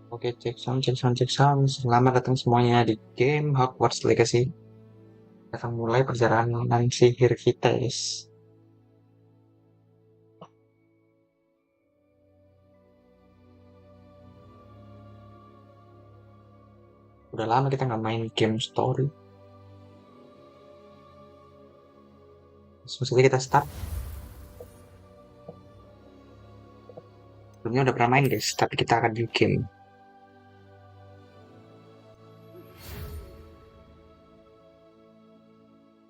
Oke, cek sound, cek sound, cek sound. Selamat datang semuanya di game Hogwarts Legacy. Kita akan mulai perjalanan sihir kita, guys. Udah lama kita nggak main game story. Langsung saja kita start. Sebelumnya udah pernah main, guys, tapi kita akan di game.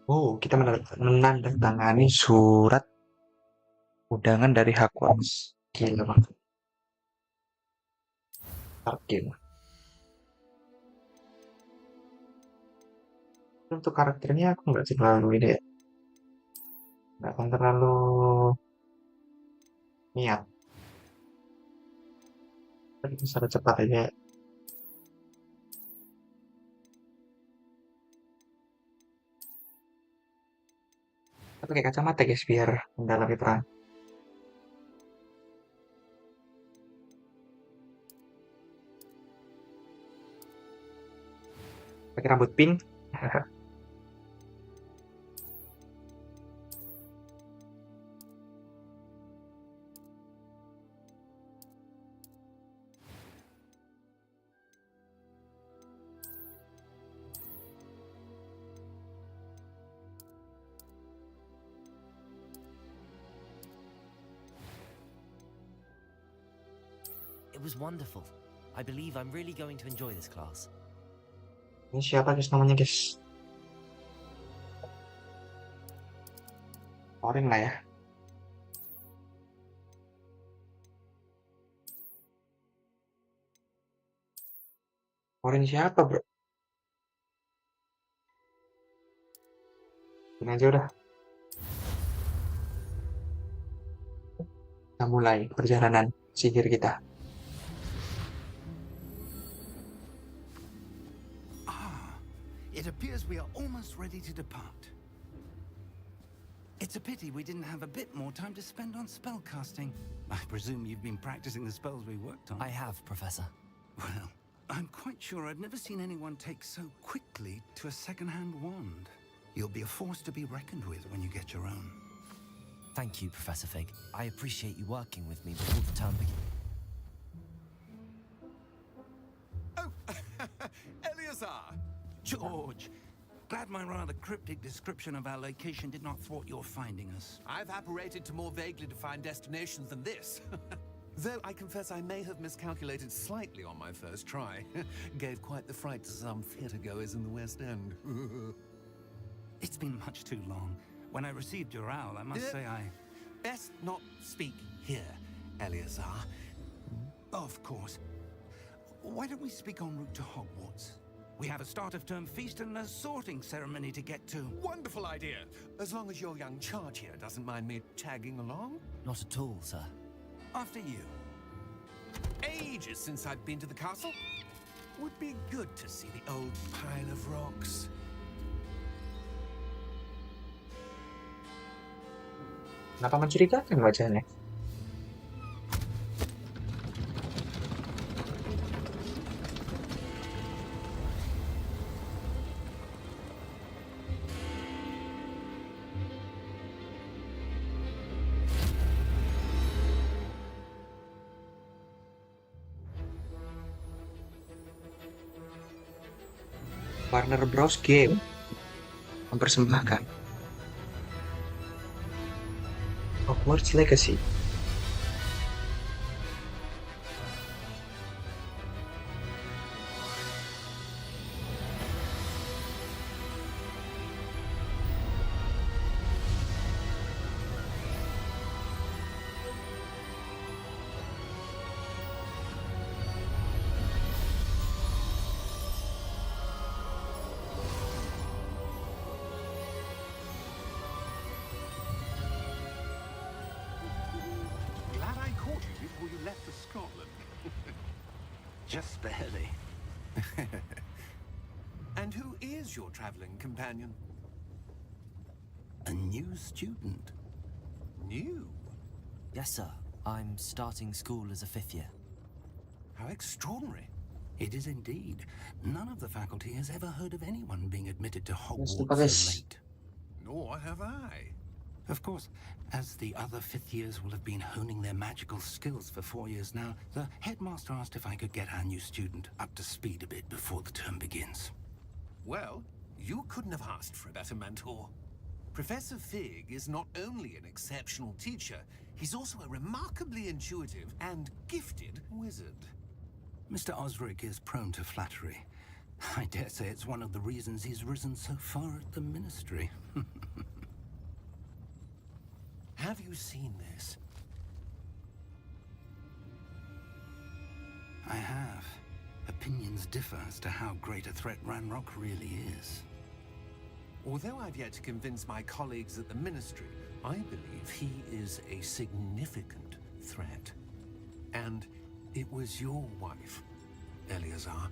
Oh, kita menandatangani surat undangan dari Hogwarts. Gila banget. Start game. Untuk karakternya aku nggak terlalu ini ya. Nggak akan terlalu niat. Tapi bisa cepat aja. Kita pakai kacamata, guys, biar mendalami peran. Pakai rambut pink. It was wonderful. I believe I'm really going to enjoy this class. Ini siapa, guys, namanya, guys? VORYN lah ya. VORYN siapa, bro? Ini aja udah. Kita mulai perjalanan sihir kita. It appears we are almost ready to depart. It's a pity we didn't have a bit more time to spend on spellcasting. I presume you've been practicing the spells we worked on. I have, Professor. Well, I'm quite sure I've never seen anyone take so quickly to a second-hand wand. You'll be a force to be reckoned with when you get your own. Thank you, Professor Fig. I appreciate you working with me before the term begins. Oh, Eleazar! George! Glad my rather cryptic description of our location did not thwart your finding us. I've apparated to more vaguely defined destinations than this. Though I confess I may have miscalculated slightly on my first try. Gave quite the fright to some theatre-goers in the West End. It's been much too long. When I received your owl, I must say I... Best not speak here, Eleazar. Of course. Why don't we speak en route to Hogwarts? We have a start-of-term feast and a sorting ceremony to get to. Wonderful idea! As long as your young charge here doesn't mind me tagging along. Not at all, sir. After you. Ages since I've been to the castle. Would be good to see the old pile of rocks. Kenapa mencurigakan wajahnya? Warner Bros. Game mempersembahkan Hogwarts Legacy. Glad I caught you before you left for Scotland. Just barely. And who is your travelling companion? A new student. New? Yes, sir. I'm starting school as a 5th year. How extraordinary. It is indeed. None of the faculty has ever heard of anyone being admitted to Guys, Hogwarts lupa so guys. late. Nor have I. Of course, as the other fifth years will have been honing their magical skills for 4 years now, the headmaster asked if I could get our new student up to speed a bit before the term begins. Well, you couldn't have asked for a better mentor. Professor Fig is not only an exceptional teacher, he's also a remarkably intuitive and gifted wizard. Mr. Osric is prone to flattery. I dare say it's one of the reasons he's risen so far at the ministry. Have you seen this? I have. Opinions differ as to how great a threat Ranrock really is. Although I've yet to convince my colleagues at the Ministry, I believe he is a significant threat. And it was your wife, Eleazar,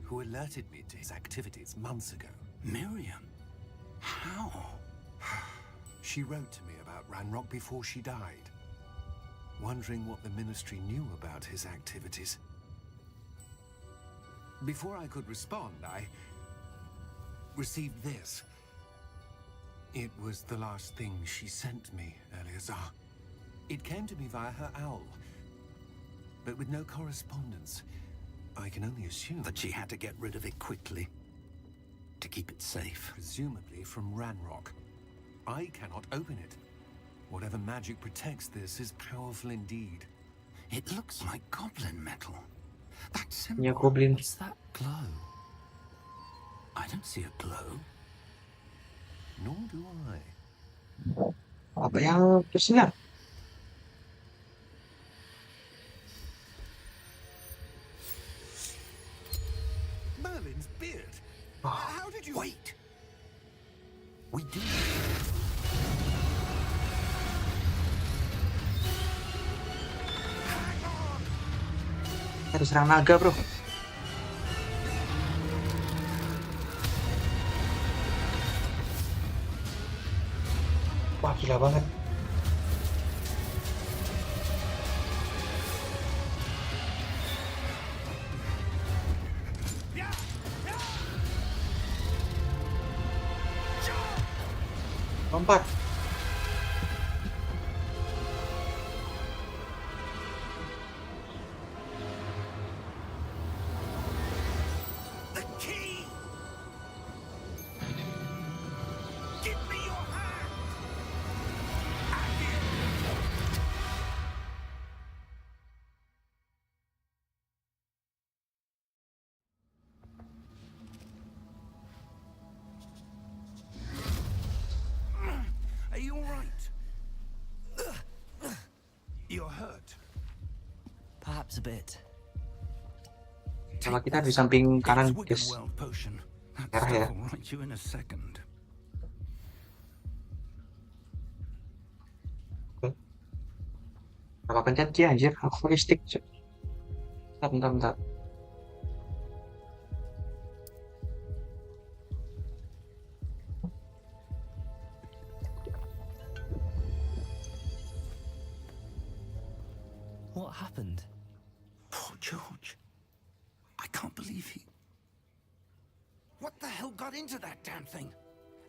who alerted me to his activities months ago. Miriam? How? She wrote to me about Ranrock before she died, wondering what the Ministry knew about his activities. Before I could respond, I received this. It was the last thing she sent me, Eleazar. It came to me via her owl, but with no correspondence. I can only assume That she had to get rid of it quickly to keep it safe. presumably from Ranrock. I cannot open it. Whatever magic protects this is powerful indeed. It looks like goblin metal. That Ya, symbol. goblin. What's that glow? I don't see a glow. Nor do I. Apa yang bersinar? Merlin's beard. Oh. How did you... Wait! We do. Kita diserang naga, bro. Wah, gila banget. Lompat. The key! Give me your hand! Are you all right? You're hurt. Perhaps a bit. Sama kita di samping kanan, It's guys. Wiggenweld potion. That Merah ya. stuff will right you in a second. Berapa pencet sih anjir? Aku pakai stick. Bentar. What happened? Poor George. I can't believe he... What the hell got into that damn thing?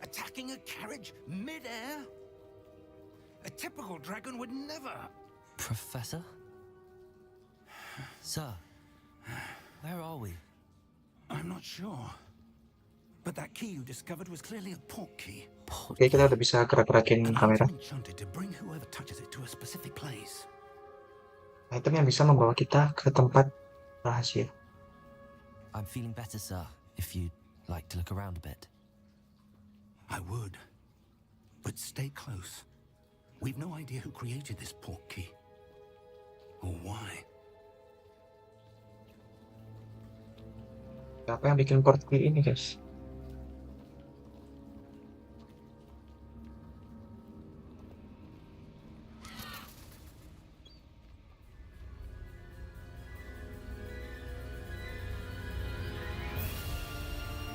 Attacking a carriage mid-air? A typical dragon would never... Professor? Sir, where are we? I'm not sure. But that key you discovered was clearly a port key. Oke, kita udah bisa gerak-gerakin And kamera. I've been enchanted to bring whoever touches it to a specific place. Item yang bisa membawa kita ke tempat rahasia. I'm feeling better, sir, if you'd like to look around a bit. I would. But stay close. We've no idea who created this port key. Or why. Siapa yang bikin port key ini, guys?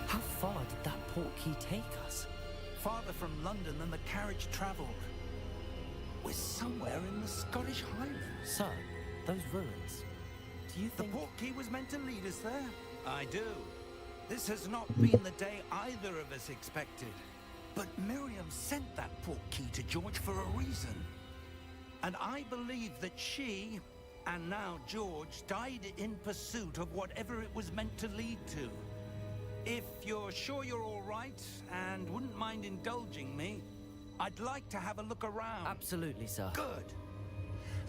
How far did that port key take us? Farther from London than the carriage travelled. We're somewhere in the Scottish Highlands. Sir, those ruins. Do Do you The think... portkey was meant to lead us there? I do. This has not been the day either of us expected. But Miriam sent that portkey to George for a reason. And I believe that she, and now George, died in pursuit of whatever it was meant to lead to. If you're sure you're all right and wouldn't mind indulging me, I'd like to have a look around. Absolutely, sir. Good.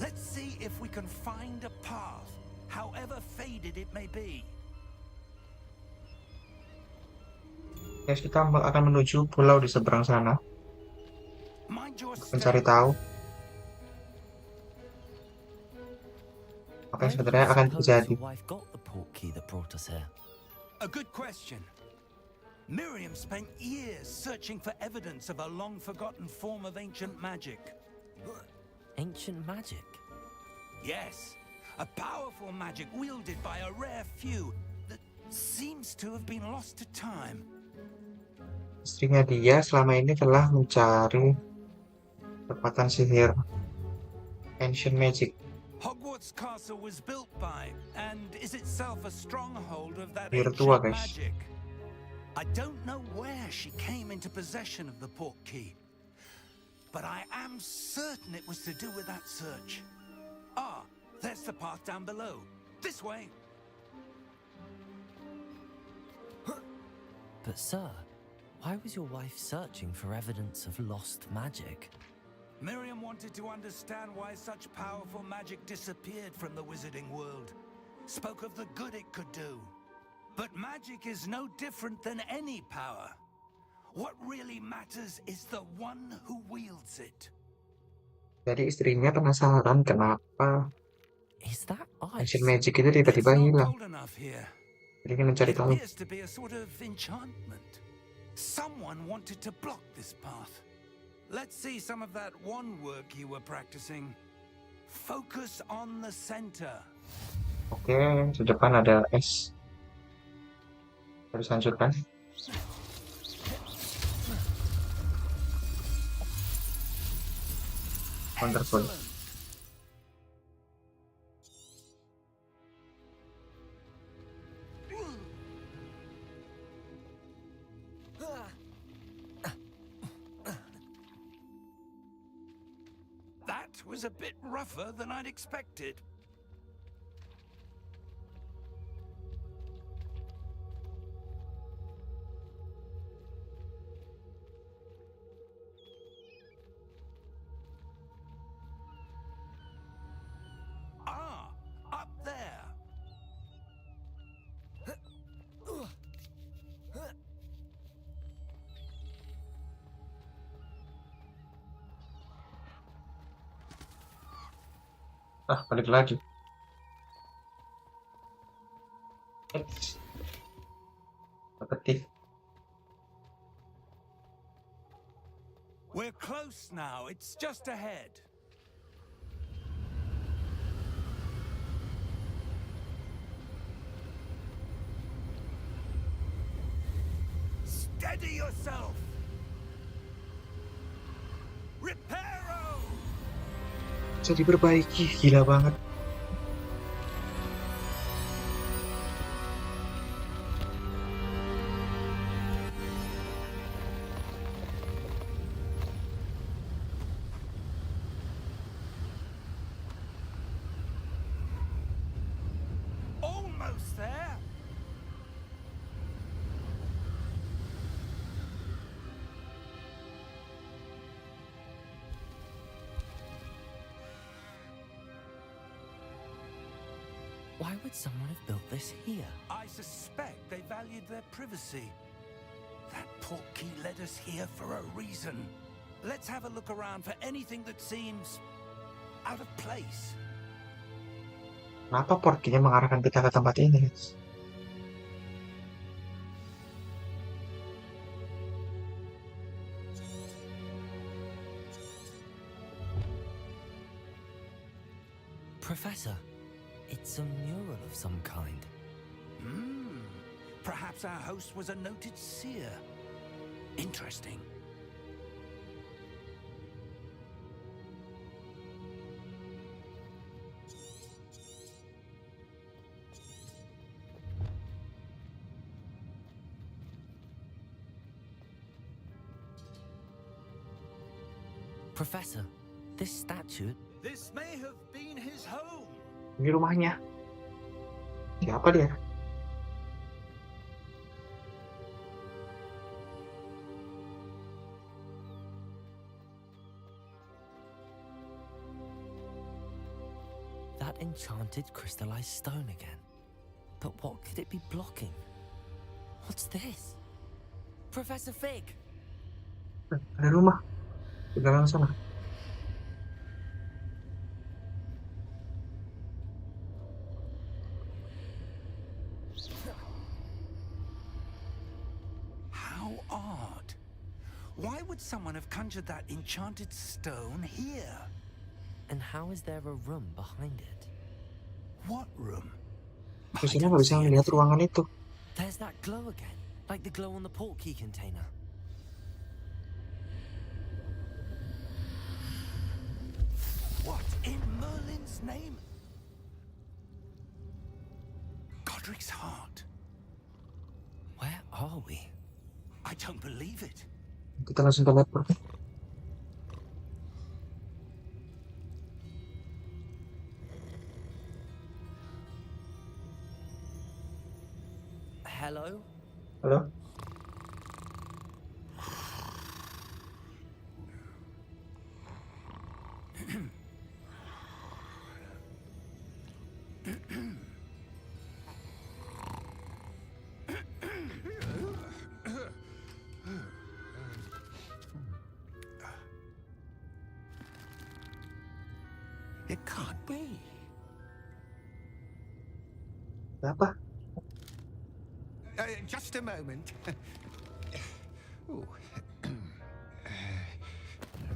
Let's see if we can find a path, however faded it may be. Guys, kita akan menuju pulau di seberang sana Mind your untuk mencari step. tahu apa yang Where do sebenarnya you akan suppose terjadi. your wife got the portkey that brought us here? A good question. Miriam spent years searching for evidence of a long-forgotten form of ancient magic. Ancient magic? Yes, a powerful magic wielded by a rare few that seems to have been lost to time. Istrinya dia selama ini telah mencari kekuatan sihir ancient magic. Hogwarts Castle was built by, and is itself a stronghold of that Sihir tua, ancient guys. magic. I don't know where she came into possession of the portkey, but I am certain it was to do with that search. Ah, there's the path down below. This way. But sir, why was your wife searching for evidence of lost magic? Miriam wanted to understand why such powerful magic disappeared from the wizarding world. Spoke of the good it could do. But magic is no different than any power. What really matters is the one who wields it. Jadi istrinya penasaran kenapa Is that ancient ice? magic itu It's tiba-tiba not hilang. cold enough here. Jadi dia mencari It tahu. appears to be a sort of enchantment. Someone wanted to block this path. Let's see some of that wand work you were practicing. Focus on the center. Oke, di depan ada es. Harus hancurkan. Wonderful. Excellent. That was a bit rougher than I'd expected. Ah, up there. Ah, balik lagi. Eits. Petik. We're close now. It's just ahead. Steady yourself. Reparo. Bisa diperbaiki, gila banget. Almost there. Why would someone have built this here? I suspect they valued their privacy. That portkey led us here for a reason. Let's have a look around for anything that seems out of place. Kenapa portkinya mengarahkan kita ke tempat ini, guys? Professor, it's a mural of some kind. Perhaps our host was a noted seer. Interesting. Professor, this statue... This may have been his home. Ini rumahnya. Siapa dia? That enchanted crystallized stone again. But what could it be blocking? What's this? Professor Fig! Ada rumah. Di belakang sana. How odd. Why would someone have conjured that enchanted stone here? And how is there a room behind it? What room? Di sini nggak bisa melihat ruangan itu. There's that glow again, like the glow on the portkey container. What in Merlin's name? Godric's heart. Where are we? I don't believe it. Kita langsung teleport. Hello? Halo? It can't be. Apa? Just a moment. Ooh.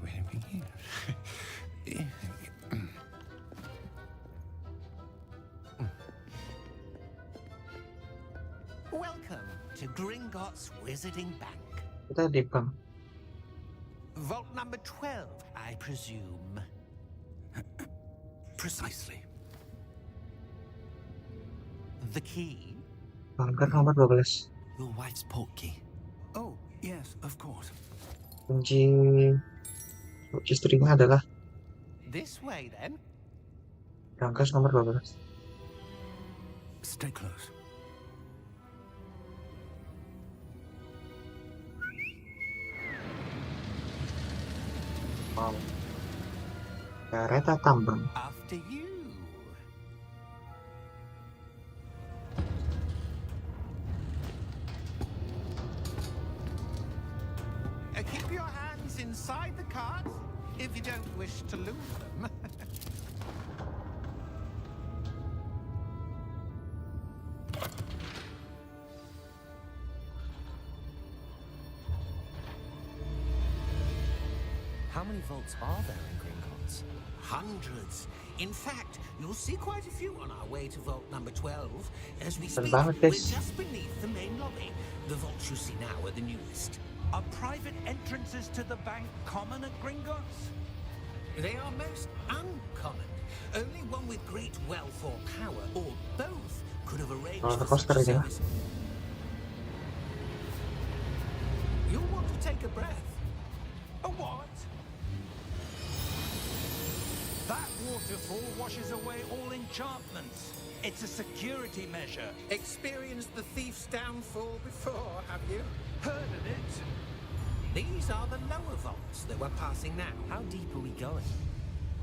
Where do we begin? Welcome to Gringotts Wizarding Bank. Kita di bank. Vault number 12, I presume. Precisely. The key? Bunker nomor 12. Your wife's portkey. Oh, yes, of course. Kunci istrinya adalah This way, then. rangkas nomor 12. Stay close. Wow. Kereta tambang. After you. Keep your hands inside the cart if you don't wish to lose them. How many vaults are there in Gringotts? Hundreds. In fact, you'll see quite a few on our way to vault number 12. As we speak, banget, we're guys. just beneath the main lobby. The vaults you see now are the newest. Are private entrances to the bank common at Gringotts? They are most uncommon. Only one with great wealth or power, or both, could have arranged Roller for such coaster a aja. service. You'll want to take a breath. A what? That waterfall washes away all enchantments. It's a security measure. Experienced the thief's downfall before, have you? Heard of it? These are the lower vaults that we're passing now. How deep are we going?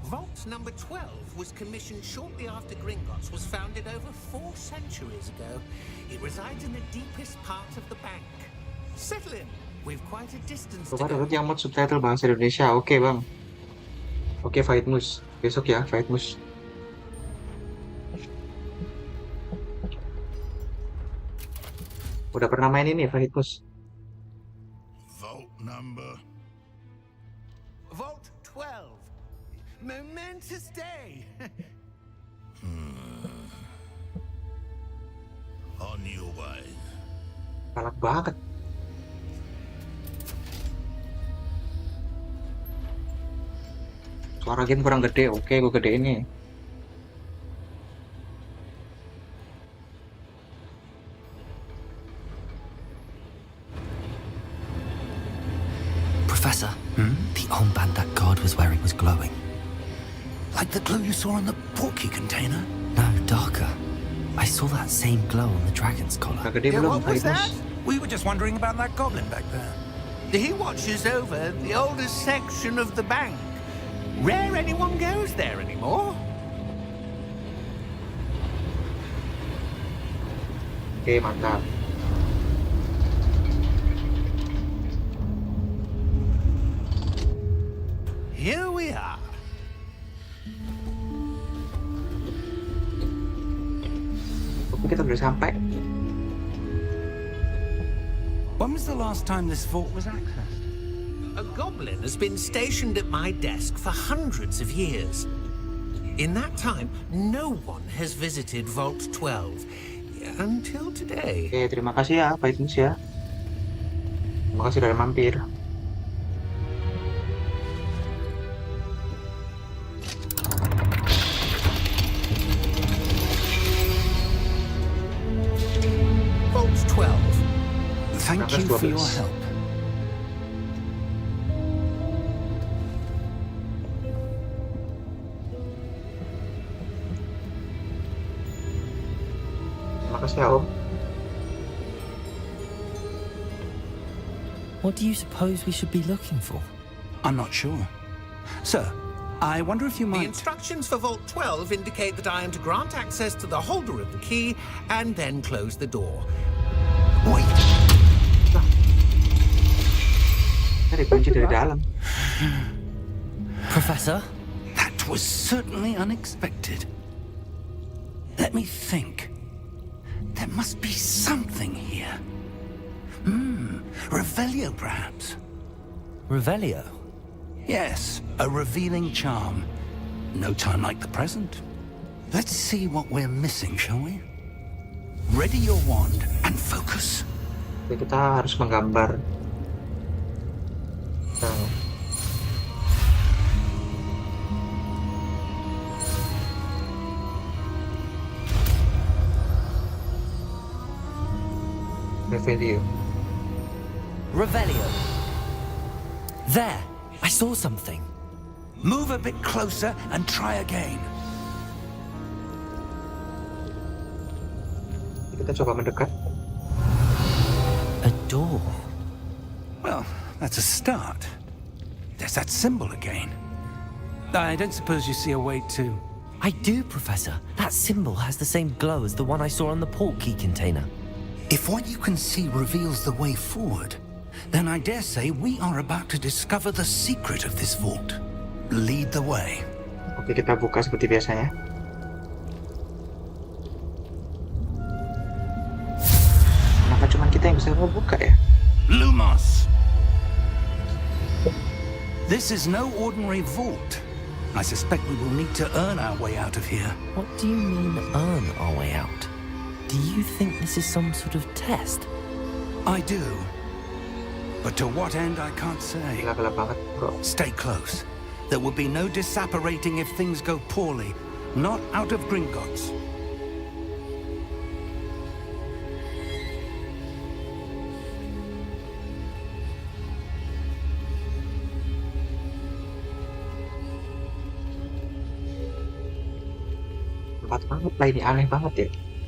Vault number 12 was commissioned shortly after Gringotts was founded over 4 centuries ago. It resides in the deepest part of the bank. Settle in. We've quite a distance to Coba go. dapat yang mod subtitle bahasa Indonesia. Oke, Bang. Oke, Fight besok ya, Fight Udah pernah main ini, Fight Vault number. Vault 12. Momentous day. On your way. Galak banget. Suara game kurang gede. Oke, gue gedein nih. Professor, The armband that guard was wearing was glowing. Like the glue you saw in the portkey container? No, darker. I saw that same glow on the dragon's collar. Udah gede belum, what was Kak that? Ibus? We were just wondering about that goblin back there. He watches over the oldest section of the bank. Rare anyone goes there anymore. Oke, mantap. Here we are. Oke, kita udah sampai. When was the last time this vault was accessed? A goblin has been stationed at my desk for hundreds of years. In that time, no one has visited Vault 12 until today. Oke, terima kasih ya, Pak Ibus ya. Terima kasih udah mampir. Vault 12. Thank you for your 12. help. Terima kasih ya, Om. What do you suppose we should be looking for? I'm not sure. Sir, I wonder if you The might... instructions for Vault 12 indicate that I am to grant access to the holder of the key and then close the door. Wait! Kita dikunci dari dalam. Professor? That was certainly unexpected. Let me think. There must be something here. Revelio, perhaps? Revelio? Yes, a revealing charm. No time like the present. Let's see what we're missing, shall we? Ready your wand and focus. Jadi kita harus menggambar. Nah. Revelio. Revelio. There! I saw something. Move a bit closer and try again. Kita coba mendekat. A door. Well, that's a start. There's that symbol again. I don't suppose you see a way to... I do, Professor. That symbol has the same glow as the one I saw on the portkey container. If what you can see reveals the way forward, then I dare say we are about to discover the secret of this vault. Lead the way. Oke, kita buka seperti biasanya. Kenapa cuma kita yang bisa ngebuka ya? Lumos! This is no ordinary vault. I suspect we will need to earn our way out of here. What do you mean, earn our way out? Do you think this is some sort of test? I do. But to what end, I can't say. Gila gelap banget, bro. Stay close. There will be no disapparating if things go poorly. Not out of Gringotts. Tempat banget lah ini, aneh banget ya.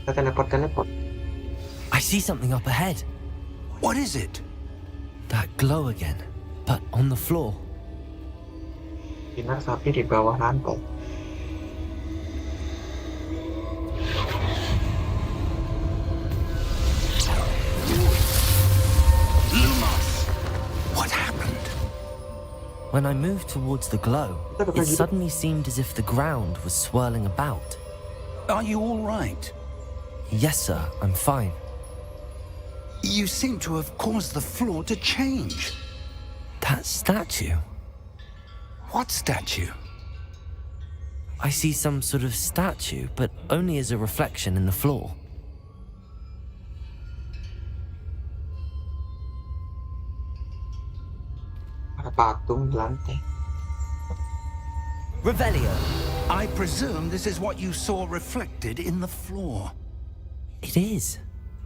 Kita teleport. I see something up ahead. What is it? That glow again, but on the floor. Sinar sapi di bawah lantai. Lumos! What happened? When I moved towards the glow, it suddenly seemed as if the ground was swirling about. Are you all right? Yes, sir, I'm fine. You seem to have caused the floor to change. That statue? What statue? I see some sort of statue, but only as a reflection in the floor. Ada patung di lantai. Revelio! I presume this is what you saw reflected in the floor. It is.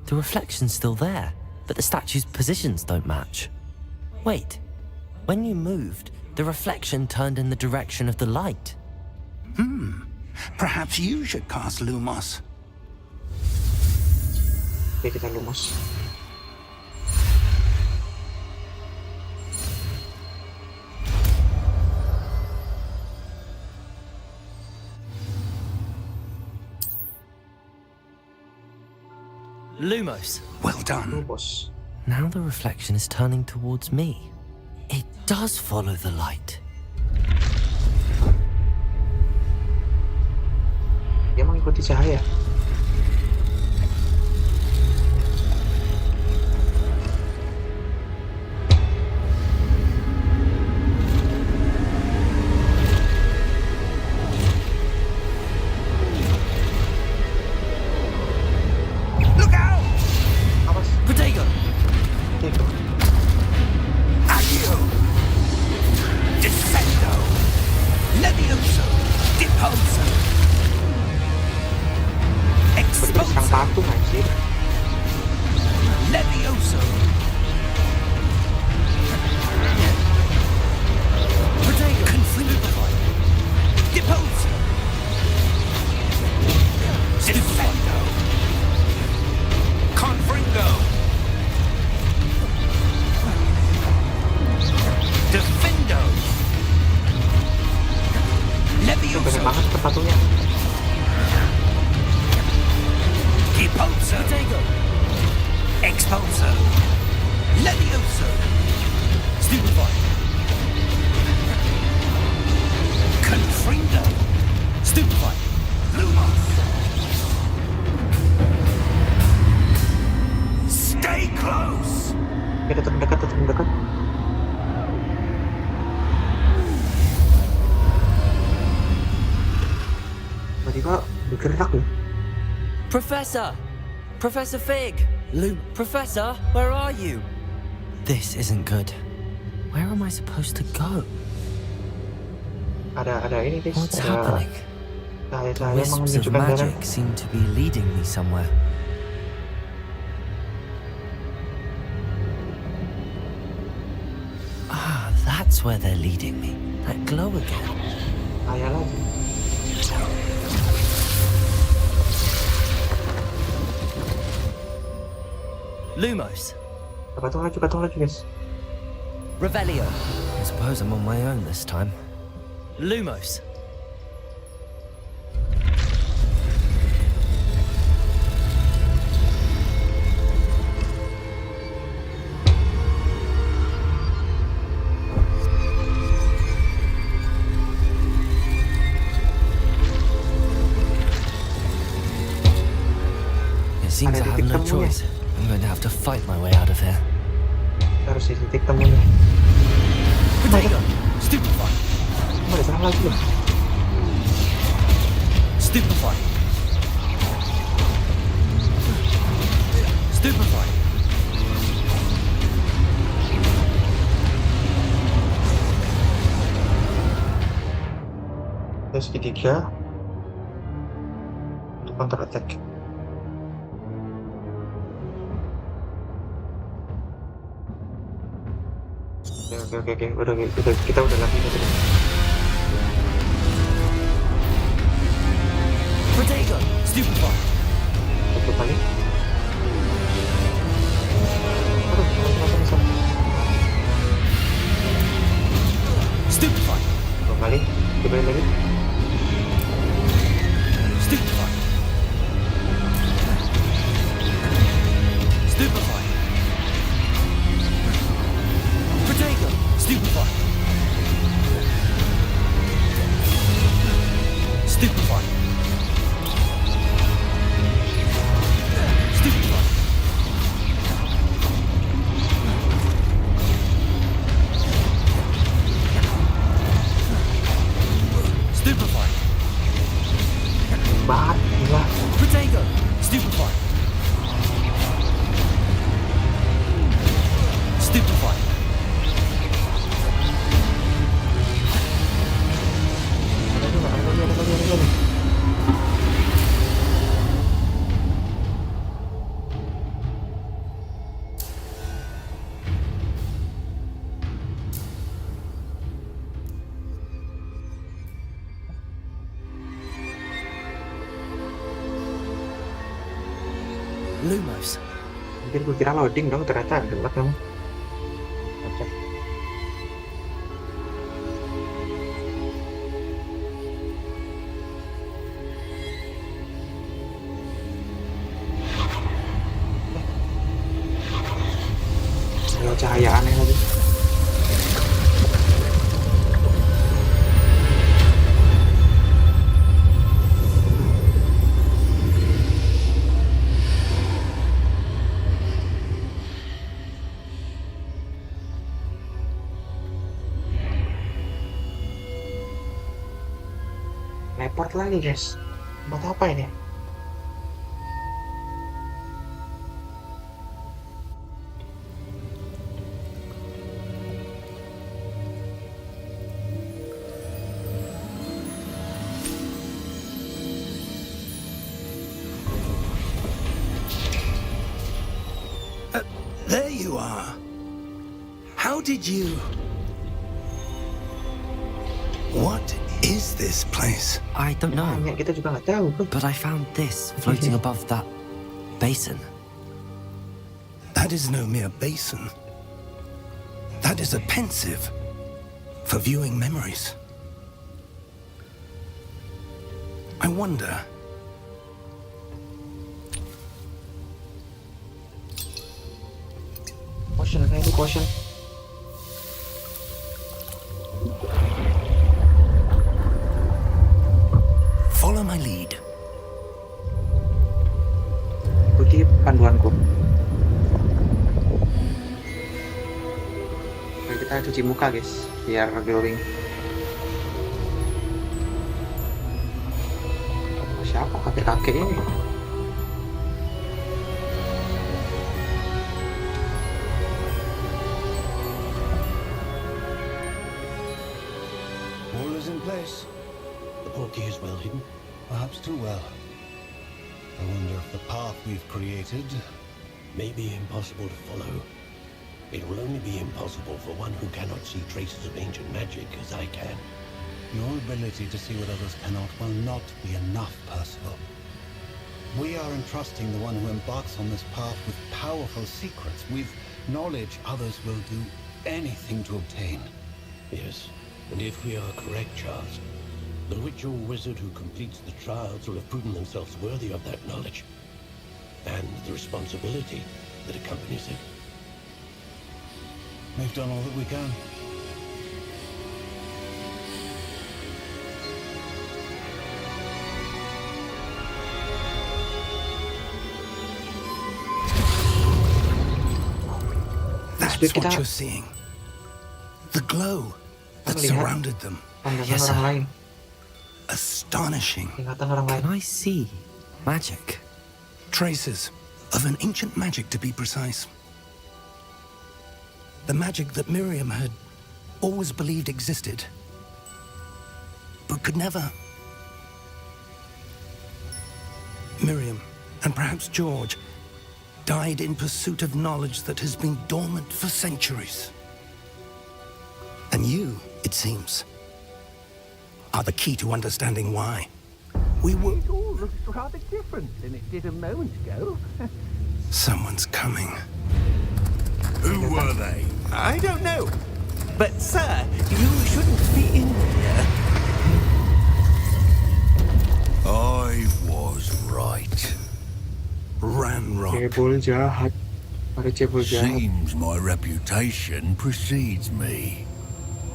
The reflection's still there, but the statue's positions don't match. Wait, When you moved, the reflection turned in the direction of the light. Perhaps you should cast Lumos. Oke, kita lumos. Lumos. Well done. Lumos. Now the reflection is turning towards me. It does follow the light. Dia mengikuti cahaya. Look out! Awas. Protego! Itu. Accio! Descendo! Levioso! Deposo! Berarti serang Exposo! patung anjir. Levioso! Protego! Confringo! Deposo! Descendo! Confringo! Defendo! Itu banyak Levioso! banget ke patungnya. Deposo! Protego! Expulso! Levioso! Stupefy! Confringo! Stupefy! Lumos! Stay close! Oke, tetap mendekat, tetap mendekat. Tiba-tiba bergerak loh. Professor! Professor Fig! Professor, where are you? This isn't good. Where am I supposed to go? Ada ini guys. What's Ada happening? cahaya-cahaya Wisps of menunjukkan jalan. magic seem to be leading me somewhere. Ah, that's where they're leading me. That glow again. Cahaya lagi. Lumos. Patung lagi guys. Revelio. I suppose I'm on my own this time. Lumos. It seems I have no choice. I'm going to have to fight my way out of here. Harus di titik temunya. Protego. Stupefy. Ada serang lagi loh. Stupefy. Stupefy. Ada segitiga untuk counter attack. Oke. Udah kita udah lagi gitu. Protego. Stupefy. Satu kali. Aduh, masa. Stupefy. Dua kali. Coba lagi. Stupefy. Stupefy. Protego. Stupefy. Stupefy. Stupefy. Stupefy. Banget, gila. Protego. Stupefy. Stupefy. Ada lagi. Lumos. Mungkin gue kira loading dong, ternyata gelap dong. Oke. Ada cahaya aneh lagi. Report lagi guys. Buat apa ini? There you are. How did you... What is this place? I don't know, Tanya kita juga nggak tahu. but I found this floating above that basin. That is no mere basin. That is a pensive for viewing memories. I wonder... Potion, kayak itu potion. Follow my lead. Ikuti panduanku. Oke, kita cuci muka guys, biar glowing. Siapa kakek-kakek ini? All is in place. The portkey is well hidden, perhaps too well. I wonder if the path we've created May be impossible to follow. It will only be impossible for one who cannot see traces of ancient magic as I can. Your ability to see what others cannot will not be enough, Percival. We are entrusting the one who embarks on this path with powerful secrets, with knowledge others will do anything to obtain. Yes, and if we are correct, Charles, the witch or wizard who completes the trials will have proven themselves worthy of that knowledge and the responsibility that accompanies it. We've done all that we can. That's Kita- what you're seeing. The glow that Melihat surrounded them. pandangan Yes, orang sir. lain, Astonishing. ingatan orang lain. Can I see magic? Traces of an ancient magic, to be precise. The magic that Miriam had always believed existed, but could never. Miriam, and perhaps George, died in pursuit of knowledge that has been dormant for centuries. And you, it seems, are the key to understanding why. We were... It all looks rather different than it did a moment ago. Someone's coming. Who were they? I don't know. But, sir, you shouldn't be in here. I was right. Ranrock. Cebol jahat. Ada cebol jahat. Seems my reputation precedes me.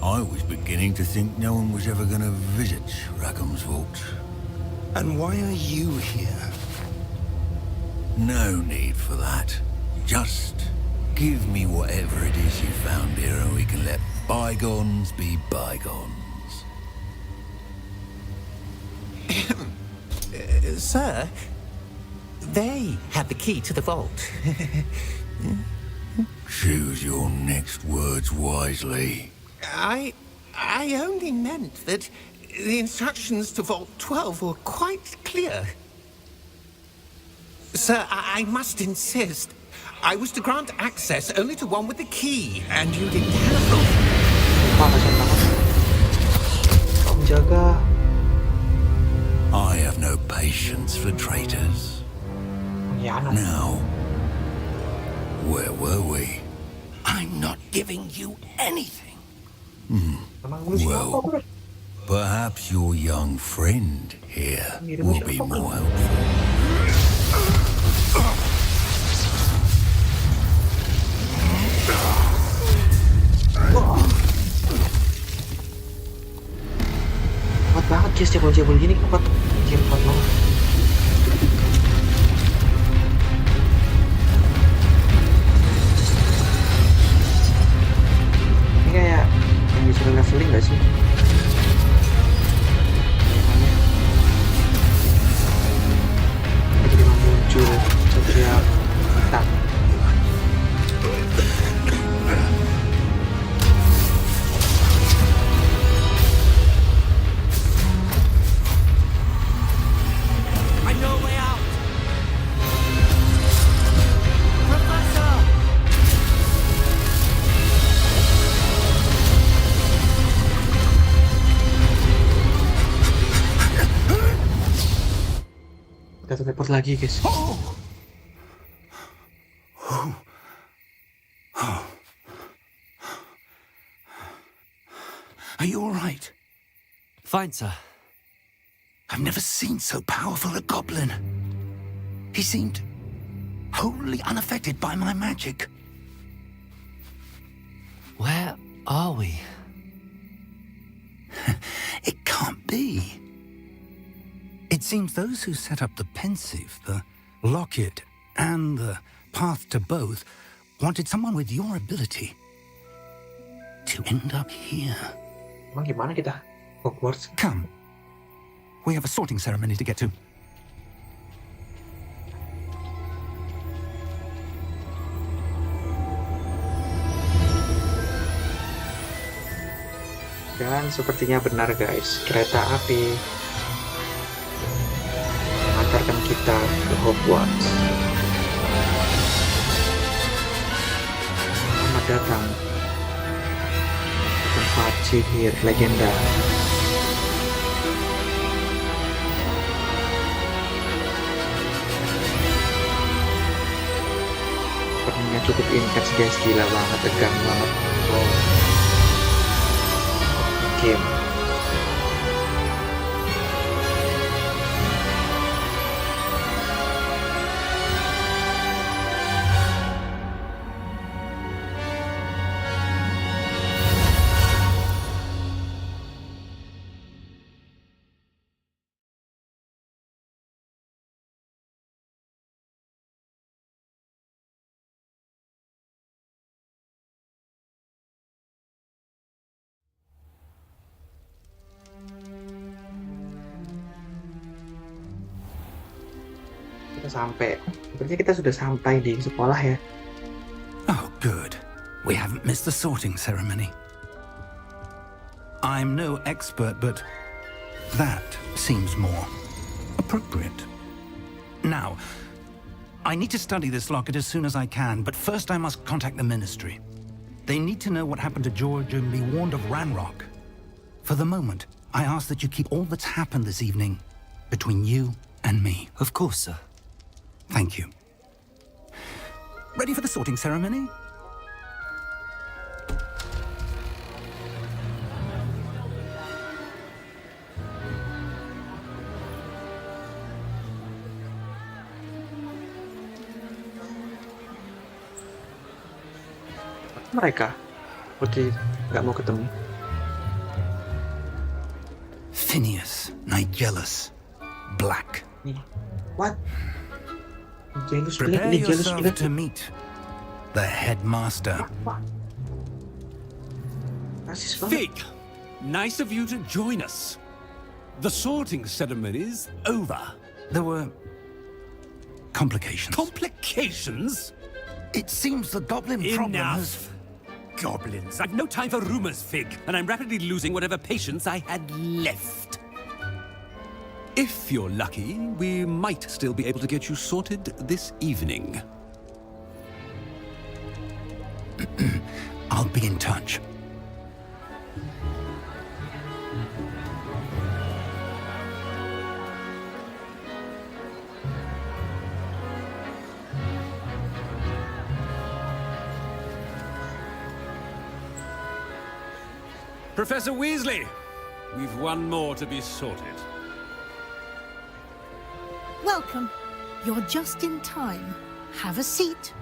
I was beginning to think no one was ever going to visit Rackham's vault. And why are you here? No need for that. Just give me whatever it is you found here and we can let bygones be bygones. Sir, they had the key to the vault. Choose your next words wisely. I only meant that the instructions to Vault 12 were quite clear. Sir, I must insist. I was to grant access only to one with the key, and you didn't have them. Wah, kasihan banget. Kau menjaga. I have no patience for traitors. Pengkhianat. Now, where were we? I'm not giving you anything. Emang lu siapa, Well, bro? perhaps your young friend here Ngirim will siapa, be bro? more helpful. Kuat banget guys, cebol-cebol gini kuat. Anjir, kuat banget. Ini kayak yang disuruh leveling gak sih? Jadi muncul setiap kita. I know a way out! Professor! Kita teleport lagi guys. Are you all right? Fine, sir. I've never seen so powerful a goblin. He seemed wholly unaffected by my magic. Where are we? It can't be. It seems those who set up the pensive, the locket, and the path to both wanted someone with your ability to end up here. Emang gimana kita? Hogwarts. Come. We have a sorting ceremony to get to. Dan sepertinya benar guys, kereta api mengantarkan kita ke Hogwarts. Selamat datang ke tempat sihir legenda. Sepertinya cukup intens guys, gila banget, tegang banget. Oh. Game. Kita sampai. Sepertinya kita sudah sampai di sekolah ya. Oh, good. We haven't missed the sorting ceremony. I'm no expert, but that seems more appropriate. Now, I need to study this locket as soon as I can, but first I must contact the Ministry. They need to know what happened to George and be warned of Ranrock. For the moment, I ask that you keep all that's happened this evening between you and me. Of course, sir. Thank you. Ready for the sorting ceremony? Mereka seperti nggak mau ketemu. Phineas, Nigellus, Black. Nih, what? Jealous Prepare ini jealous yourself to meet the headmaster. Rasis banget. Fig, nice of you to join us. The sorting ceremony's over. There were complications. Complications? It seems the goblin problem has... Enough. Goblins. I've no time for rumors, Fig, and I'm rapidly losing whatever patience I had left. If you're lucky, we might still be able to get you sorted this evening. I'll be in touch. Professor Weasley, we've one more to be sorted. Welcome. You're just in time. Have a seat.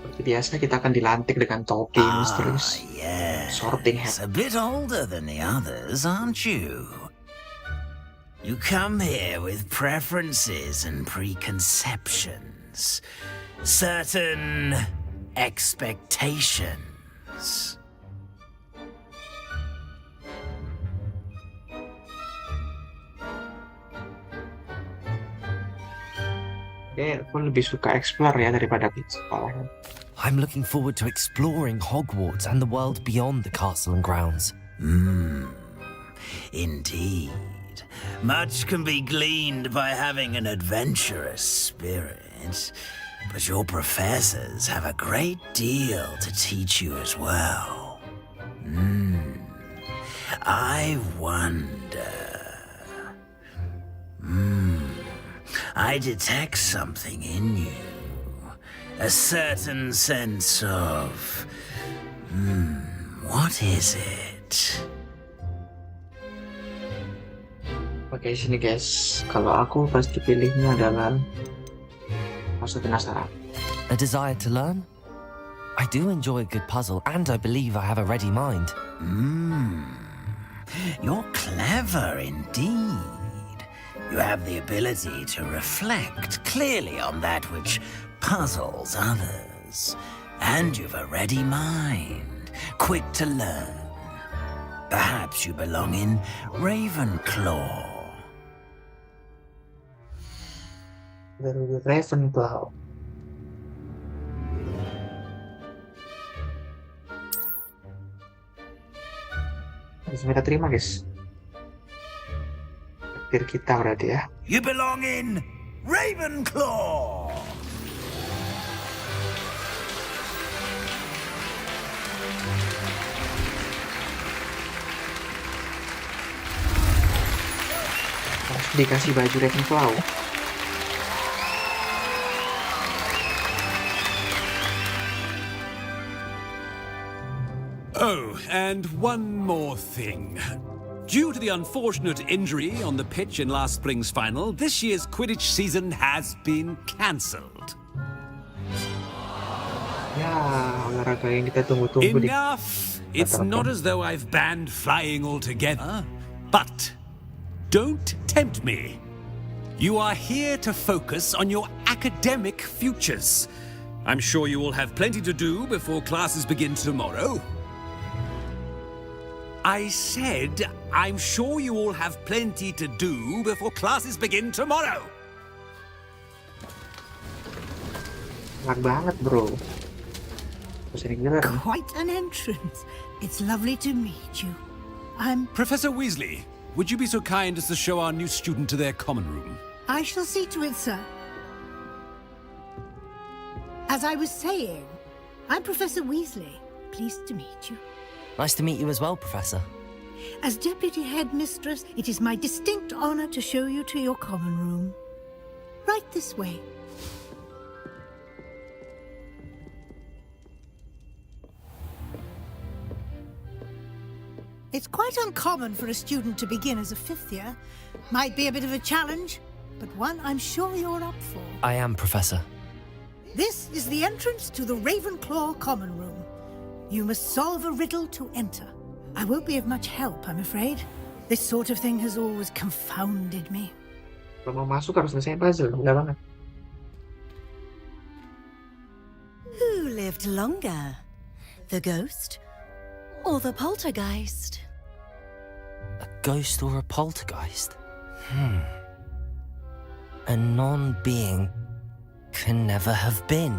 Seperti biasa kita akan dilantik dengan topi misterius. Sorting hat. A bit older than the others, aren't you? You come here with preferences and preconceptions. Certain expectations. Oke, aku lebih suka explore ya daripada ke sekolah. I'm looking forward to exploring Hogwarts and the world beyond the castle and grounds. Indeed. Much can be gleaned by having an adventurous spirit, but your professors have a great deal to teach you as well. I wonder... I detect something in you. A certain sense of... what is it? Oke, sini guys. Kalau aku pasti pilihnya adalah rasa penasaran. A desire to learn? I do enjoy a good puzzle, and I believe I have a ready mind. You're clever indeed. You have the ability to reflect clearly on that which puzzles others. And you've a ready mind, quick to learn. Perhaps you belong in Ravenclaw. Dari Ravenclaw. Bisa kita terima guys. Takdir kita berarti ya. You belong in Ravenclaw. Harus dikasih baju Ravenclaw. Oh, and one more thing. Due to the unfortunate injury on the pitch in last spring's final, this year's Quidditch season has been cancelled. Ya, olahraga yang kita tunggu-tunggu. Enough! It's not as though I've banned flying altogether, but don't tempt me. You are here to focus on your academic futures. I'm sure you will have plenty to do before classes begin tomorrow. I said, I'm sure you all have plenty to do before classes begin tomorrow. Enak banget, bro. Quite an entrance. It's lovely to meet you. I'm... Professor Weasley, would you be so kind as to show our new student to their common room? I shall see to it, sir. As I was saying, I'm Professor Weasley. Pleased to meet you. Nice to meet you as well, Professor. As Deputy Headmistress, it is my distinct honor to show you to your common room. Right this way. It's quite uncommon for a student to begin as a fifth year. Might be a bit of a challenge, but one I'm sure you're up for. I am, Professor. This is the entrance to the Ravenclaw common room. You must solve a riddle to enter. I won't be of much help, I'm afraid. This sort of thing has always confounded me. Kalau mau masuk harus selesai puzzle, udah banget. Who lived longer? The ghost or the poltergeist? A ghost or a poltergeist? A non-being can never have been.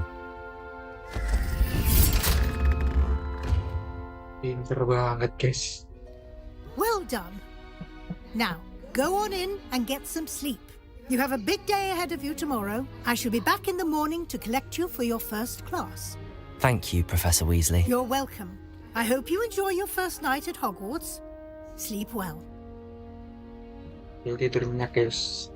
Pinter banget, guys. Well done. Now, go on in and get some sleep. You have a big day ahead of you tomorrow. I shall be back in the morning to collect you for your first class. Thank you, Professor Weasley. You're welcome. I hope you enjoy your first night at Hogwarts. Sleep well. tidur nyenyak guys.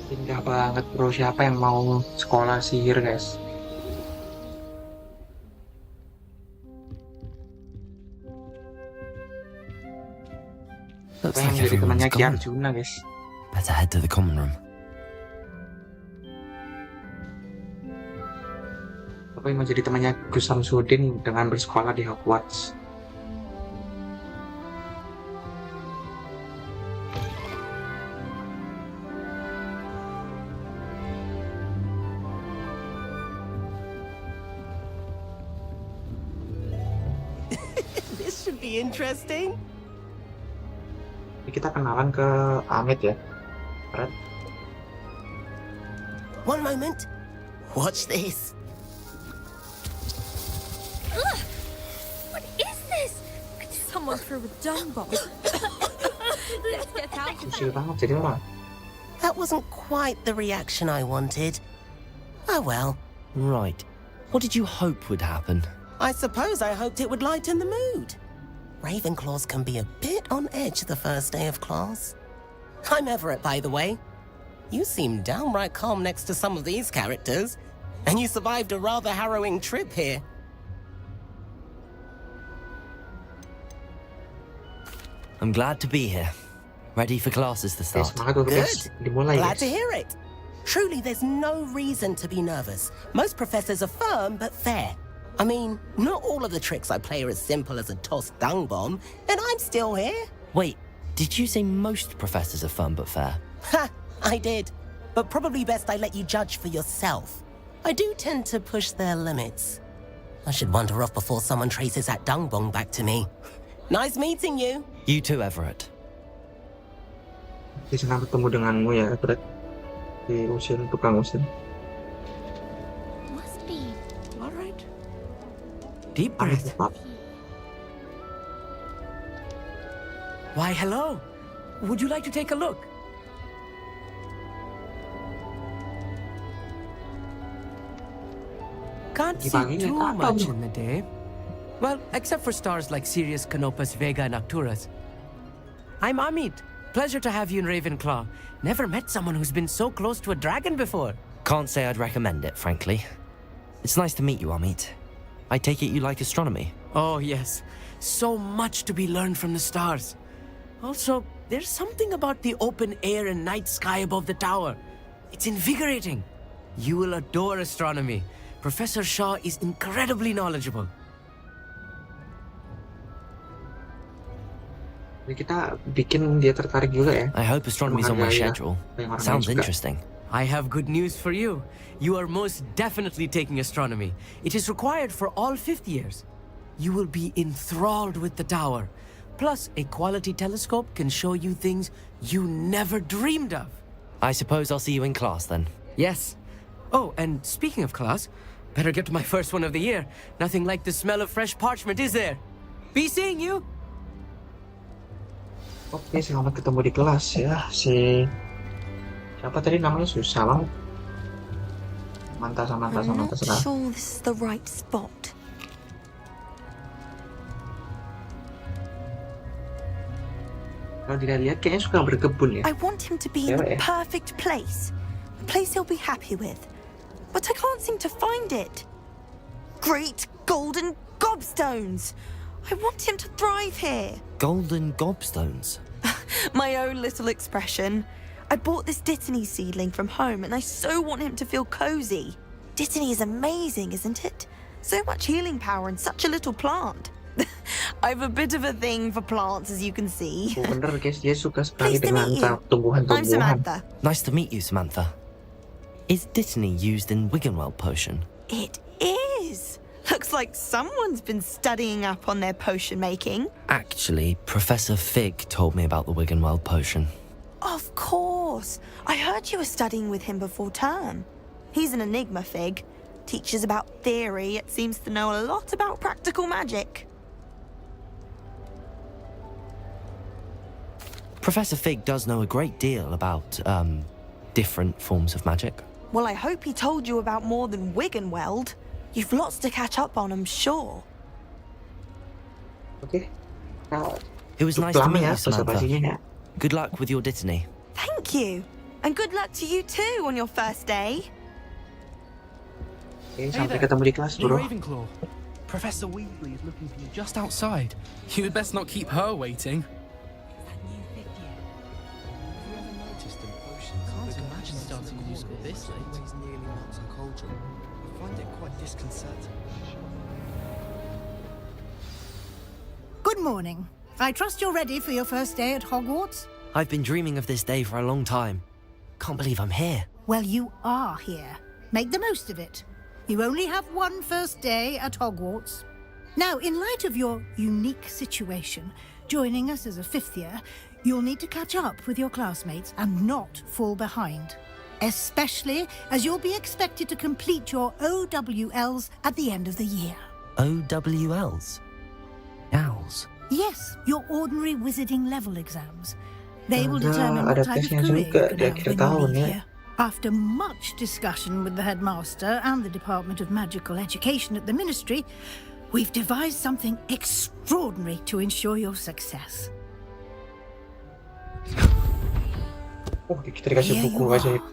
Indah banget bro, siapa yang mau sekolah sihir guys? Looks Siapa yang like jadi everyone's temannya Ki gone. Arjuna guys? Better head to the common room. Siapa yang mau jadi temannya Gus Samsudin dengan bersekolah di Hogwarts? This should be interesting. Ini kita kenalan ke Amit ya. Red. One moment. Watch this. Ugh! What is this? Someone threw a dung bomb. Let's get out of Susil banget jadi apa? That wasn't quite the reaction I wanted. Oh well. Right. What did you hope would happen? I suppose I hoped it would lighten the mood. Ravenclaws can be a bit on edge the first day of class. I'm Everett, by the way. You seem downright calm next to some of these characters, and you survived a rather harrowing trip here. I'm glad to be here. Ready for classes to start. Semangat dulu guys, dimulai Glad guys. to hear it. Truly, there's no reason to be nervous. Most professors are firm but fair. I mean, not all of the tricks I play are as simple as a tossed dung bomb, and I'm still here. Wait, did you say most professors are fun but fair? Ha! I did. But probably best I let you judge for yourself. I do tend to push their limits. I should wander off before someone traces that dung bomb back to me. Nice meeting you. You too, Everett. Senang bertemu denganmu ya Everett. Di usin, tukang usin. Must be. All right. Deep breath. Why, hello. Would you like to take a look? Can't see too much in the day. Well, except for stars like Sirius, Canopus, Vega, and Arcturus. I'm Amit. Pleasure to have you in Ravenclaw. Never met someone who's been so close to a dragon before. Can't say I'd recommend it, frankly. It's nice to meet you, Amit. I take it you like astronomy? Oh, yes. So much to be learned from the stars. Also, there's something about the open air and night sky above the tower. It's invigorating. You will adore astronomy. Professor Shaw is incredibly knowledgeable. Jadi kita bikin dia tertarik juga ya. I hope astronomy's on my schedule. Sounds interesting. I have good news for you. You are most definitely taking astronomy. It is required for all fifth years. You will be enthralled with the tower. Plus, a quality telescope can show you things you never dreamed of. I suppose I'll see you in class then. Yes. Oh, and speaking of class, better get to my first one of the year. Nothing like the smell of fresh parchment, is there? Be seeing you. Oke, selamat ketemu di kelas ya. Siapa tadi namanya susah banget. Samantha. I'm not sure this is the right spot. Kalau dilihat kayaknya suka berkebun ya. I want him to be in the perfect place. A place he'll be happy with. But I can't seem to find it. Great golden gobstones! I want him to thrive here. Golden gobstones? My own little expression. I bought this Dittany seedling from home and I so want him to feel cozy. Dittany is amazing, isn't it? So much healing power in such a little plant. I have a bit of a thing for plants, as you can see. Oh, bener guys, dia suka sekali Pleased to dengan meet you. tumbuhan-tumbuhan. I'm Samantha. Nice to meet you, Samantha. Is Dittany used in Wiggenweld potion? It is. Looks like someone's been studying up on their potion making. Actually, Professor Fig told me about the Wiggenweld potion. Of course. I heard you were studying with him before term. He's an enigma, Fig. Teaches about theory, yet seems to know a lot about practical magic. Professor Fig does know a great deal about, different forms of magic. Well, I hope he told you about more than Wiggenweld. You've lots to catch up on, I'm sure. Oke, nah, It was cukup nice to lama meet ya you, Samantha. basa-basinya ya. Good luck with your Dittany. Thank you. And good luck to you too on your first day. Oke, sampai ketemu di kelas, New bro. Ravenclaw. Professor Weasley is looking for you just outside. You had best not keep her waiting. Can't imagine starting a new school this late. Nearly melts and cauldron. I find it quite disconcerting. Good morning. I trust you're ready for your first day at Hogwarts? I've been dreaming of this day for a long time. Can't believe I'm here. Well, you are here. Make the most of it. You only have one first day at Hogwarts. Now, in light of your unique situation, joining us as a fifth year, you'll need to catch up with your classmates and not fall behind. Especially as you'll be expected to complete your OWLs at the end of the year. OWLs? Owls? Yes, your ordinary wizarding level exams. They will determine Ada what type of tesnya career you juga can di have akhir when you tahun leave ya. here. After much discussion with the headmaster and the Department of Magical Education at the Ministry, we've devised something extraordinary to ensure your success. Oh, kita dikasih Here buku you aja. are.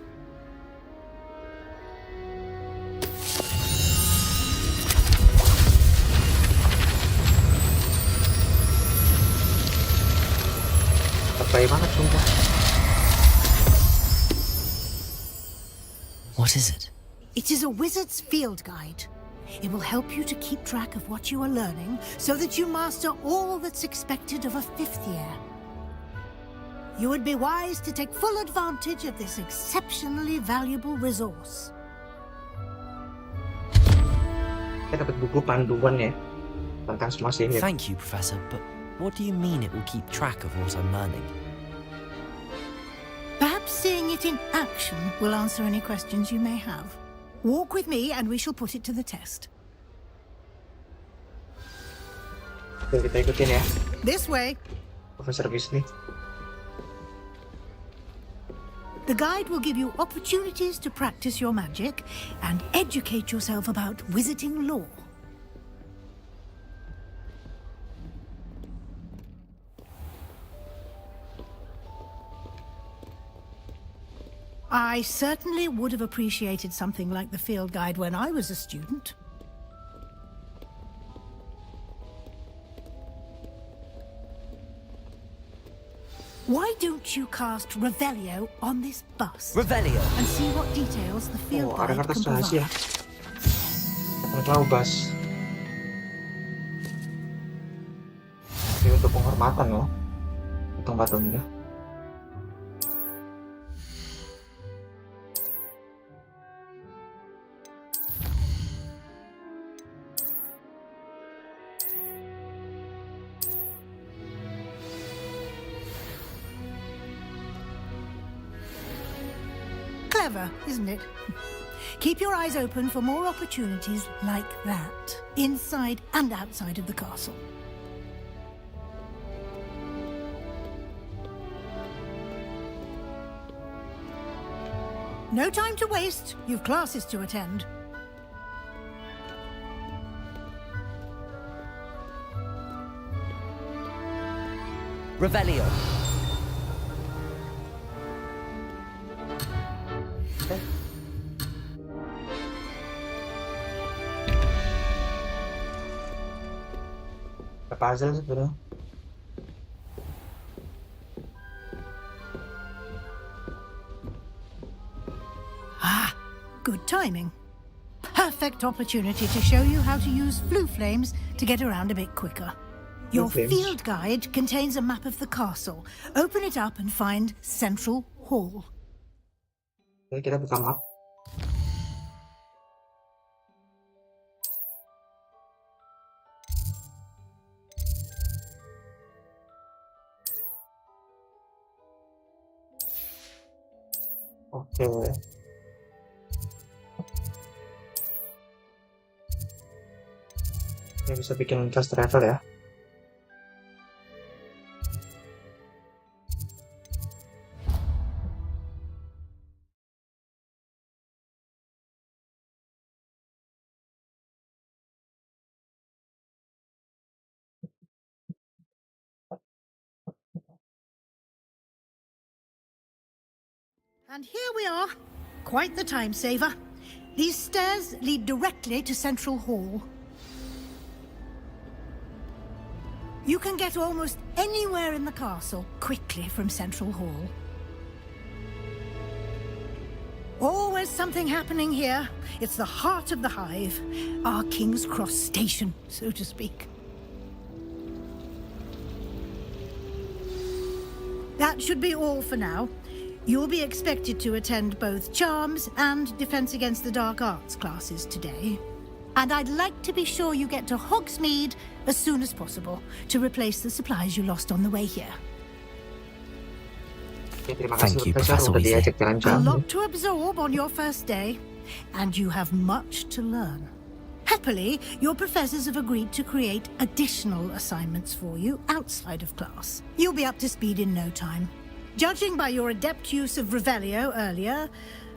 Lebay banget sumpah. What is it? It is a wizard's field guide. It will help you to keep track of what you are learning so that you master all that's expected of a fifth year. You would be wise to take full advantage of this exceptionally valuable resource. Kita dapat buku panduan ya tentang semua sihir. Thank you, Professor, but what do you mean it will keep track of what I'm learning? Perhaps seeing it in action will answer any questions you may have. Walk with me and we shall put it to the test. Oke, kita ikutin ya, This way. Profesor Weasley. The guide will give you opportunities to practice your magic and educate yourself about wizarding lore. I certainly would have appreciated something like the field guide when I was a student. Why don't you cast Revelio on this bus? Revelio? And see what details the field Oh, ada guide kertas can rahasia. provide. Nggak tahu bas. Ini untuk penghormatan ya. Patung-patungnya. Clever, isn't it? Keep your eyes open for more opportunities like that, inside and outside of the castle. No time to waste. You've classes to attend. Revelio. Ada puzzle sebenarnya. Ah, good timing. Perfect opportunity to show you how to use flue flames to get around a bit quicker. Your Flue flames. field guide contains a map of the castle. Open it up and find Central Hall. Oke, kita buka map. Oke. Ini bisa bikin fast travel ya. And here we are. Quite the time saver. These stairs lead directly to Central Hall. You can get almost anywhere in the castle quickly from Central Hall. Always something happening here. It's the heart of the hive. Our King's Cross station, so to speak. That should be all for now. You'll be expected to attend both Charms and Defense Against the Dark Arts classes today. And I'd like to be sure you get to Hogsmeade as soon as possible to replace the supplies you lost on the way here. Thank you, Professor Weasley. A lot to absorb on your first day, and you have much to learn. Happily, your professors have agreed to create additional assignments for you outside of class. You'll be up to speed in no time. Judging by your adept use of Revelio earlier,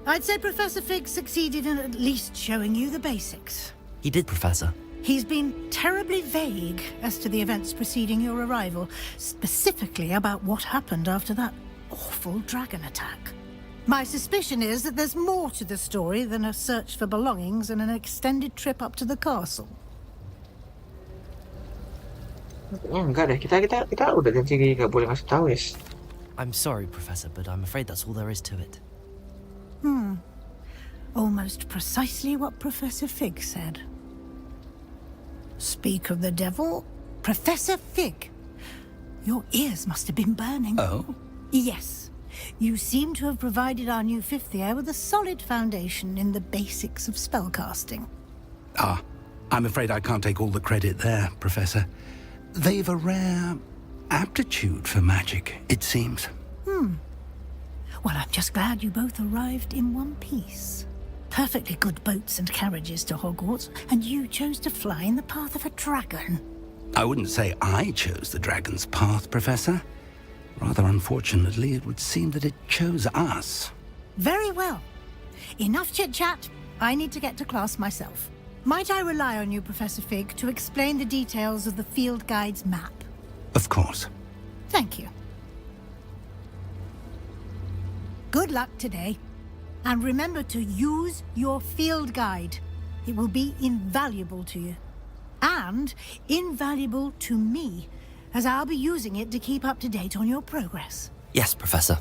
I'd say Professor Fig succeeded in at least showing you the basics. He did, Professor. He's been terribly vague as to the events preceding your arrival, specifically about what happened after that awful dragon attack. My suspicion is that there's more to the story than a search for belongings and an extended trip up to the castle. Enggak deh, kita udah janji nggak boleh ngasih tahu ya. I'm sorry, Professor, but I'm afraid that's all there is to it. Almost precisely what Professor Fig said. Speak of the devil, Professor Fig. Your ears must have been burning. Oh? Yes. You seem to have provided our new fifth year with a solid foundation in the basics of spellcasting. Ah, I'm afraid I can't take all the credit there, Professor. They've a rare aptitude for magic, it seems. Well, I'm just glad you both arrived in one piece. Perfectly good boats and carriages to Hogwarts, and you chose to fly in the path of a dragon. I wouldn't say I chose the dragon's path, Professor. Rather unfortunately, it would seem that it chose us. Very well. Enough chit-chat. I need to get to class myself. Might I rely on you, Professor Fig, to explain the details of the field guide's map? Of course. Thank you. Good luck today. And remember to use your field guide. It will be invaluable to you. And invaluable to me, as I'll be using it to keep up to date on your progress. Yes, Professor.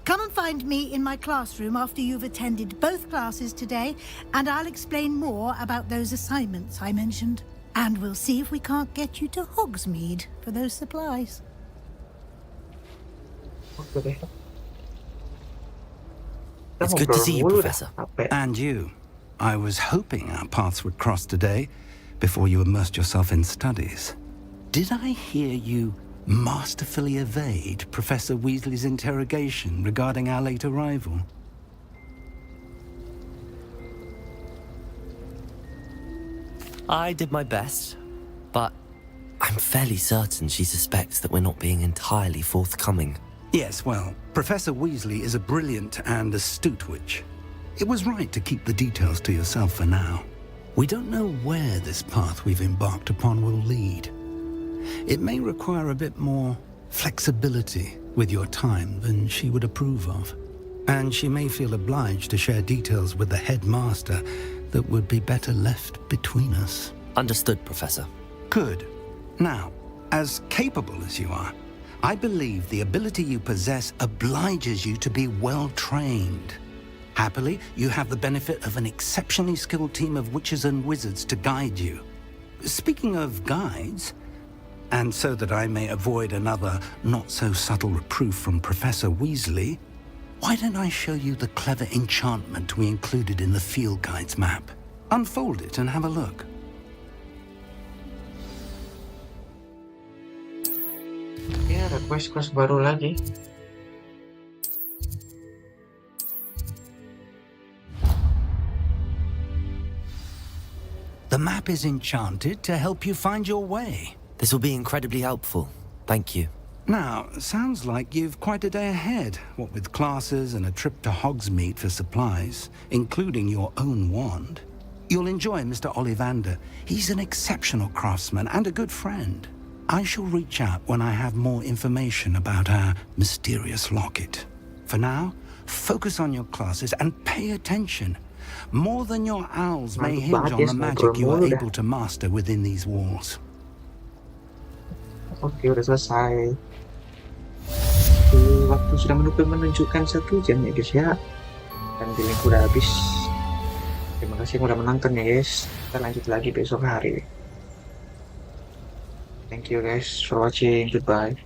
Come and find me in my classroom after you've attended both classes today, and I'll explain more about those assignments I mentioned. And we'll see if we can't get you to Hogsmeade for those supplies. It's good to see you, Professor. And you. I was hoping our paths would cross today, before you immersed yourself in studies. Did I hear you masterfully evade Professor Weasley's interrogation regarding our late arrival? I did my best, but I'm fairly certain she suspects that we're not being entirely forthcoming. Yes, well, Professor Weasley is a brilliant and astute witch. It was right to keep the details to yourself for now. We don't know where this path we've embarked upon will lead. It may require a bit more flexibility with your time than she would approve of. And she may feel obliged to share details with the headmaster that would be better left between us. Understood, Professor. Good. Now, as capable as you are, I believe the ability you possess obliges you to be well trained. Happily, you have the benefit of an exceptionally skilled team of witches and wizards to guide you. Speaking of guides, and so that I may avoid another not-so-subtle reproof from Professor Weasley, why don't I show you the clever enchantment we included in the field guide's map? Unfold it and have a look. Ya, ada quest-quest baru lagi. The map is enchanted to help you find your way. This will be incredibly helpful. Thank you. Now, sounds like you've quite a day ahead, what with classes and a trip to Hogsmeade for supplies, including your own wand. You'll enjoy Mr. Ollivander. He's an exceptional craftsman and a good friend. I shall reach out when I have more information about our mysterious locket. For now, Focus on your classes and pay attention. More than your owls may Mantap hinge banget on ya, the ngobrol magic you are mulu dah. able to master within these walls. Oke, udah selesai. Waktu sudah menunjukkan 1 jam ya guys ya. Dan bilingku udah habis. Terima kasih yang udah menonton ya guys. Kita lanjut lagi besok hari. Thank you guys for watching. Goodbye.